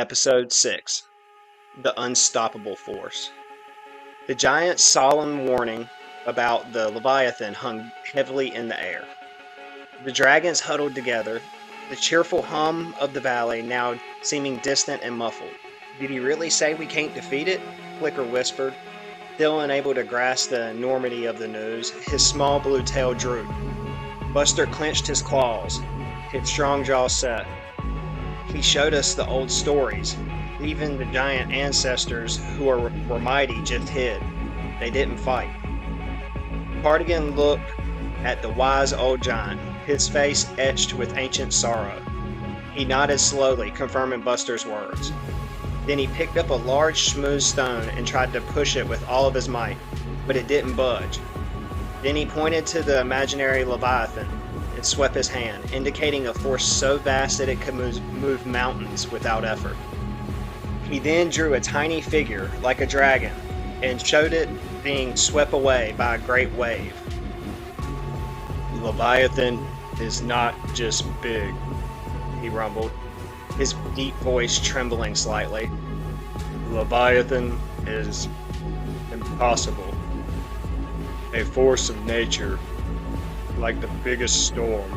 Episode 6 The Unstoppable Force. The giant's solemn warning about the Leviathan hung heavily in the air. The dragons huddled together, the cheerful hum of the valley now seeming distant and muffled. Did he really say we can't defeat it? Flicker whispered, still unable to grasp the enormity of the news. His small blue tail drooped. Buster clenched his claws, his strong jaw set. He showed us the old stories. Even the giant ancestors who were mighty just hid. They didn't fight. Cardigan looked at the wise old giant, his face etched with ancient sorrow. He nodded slowly, confirming Buster's words. Then he picked up a large smooth stone and tried to push it with all of his might, but it didn't budge. Then he pointed to the imaginary Leviathan and swept his hand, indicating a force so vast that it could move mountains without effort. He then drew a tiny figure, like a dragon, and showed it being swept away by a great wave. Leviathan is not just big, he rumbled, his deep voice trembling slightly. Leviathan is impossible. A force of nature, like the biggest storm,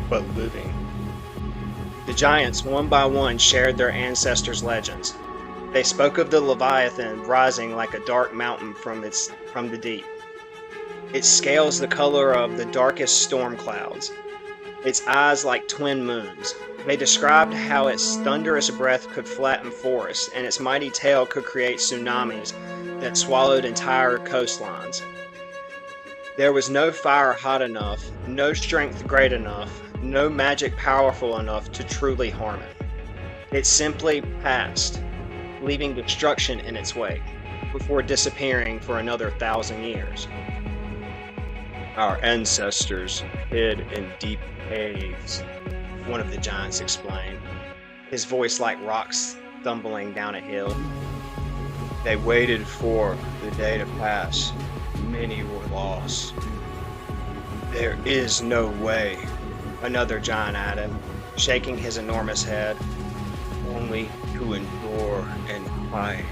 but living. The giants, one by one, shared their ancestors' legends. They spoke of the Leviathan rising like a dark mountain from the deep. Its scales the color of the darkest storm clouds, its eyes like twin moons. They described how its thunderous breath could flatten forests, and its mighty tail could create tsunamis that swallowed entire coastlines. There was no fire hot enough, no strength great enough, no magic powerful enough to truly harm it. It simply passed, leaving destruction in its wake, before disappearing for another 1,000 years. Our ancestors hid in deep caves, one of the giants explained, his voice like rocks stumbling down a hill. They waited for the day to pass. Many were lost. There is no way, another giant added, shaking his enormous head. Only to endure and hide.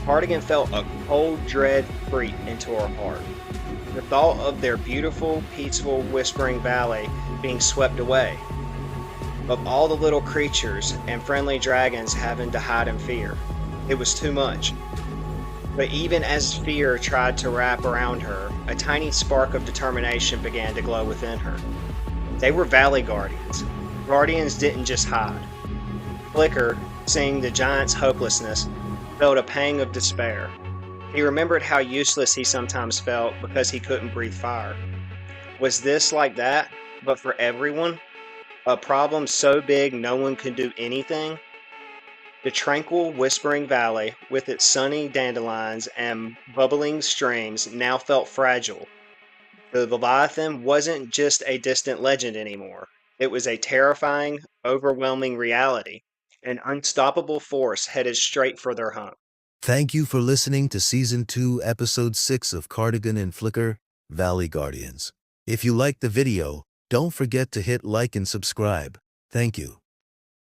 Cardigan felt a cold dread creep into her heart. The thought of their beautiful, peaceful, whispering valley being swept away. Of all the little creatures and friendly dragons having to hide in fear. It was too much. But even as fear tried to wrap around her, a tiny spark of determination began to glow within her. They were Valley Guardians. Guardians didn't just hide. Flicker, seeing the giant's hopelessness, felt a pang of despair. He remembered how useless he sometimes felt because he couldn't breathe fire. Was this like that, but for everyone? A problem so big no one could do anything? The tranquil, whispering valley, with its sunny dandelions and bubbling streams, now felt fragile. The Leviathan wasn't just a distant legend anymore. It was a terrifying, overwhelming reality, an unstoppable force headed straight for their home. Thank you for listening to Season 2, Episode 6 of Cardigan and Flicker, Valley Guardians. If you liked the video, don't forget to hit like and subscribe. Thank you.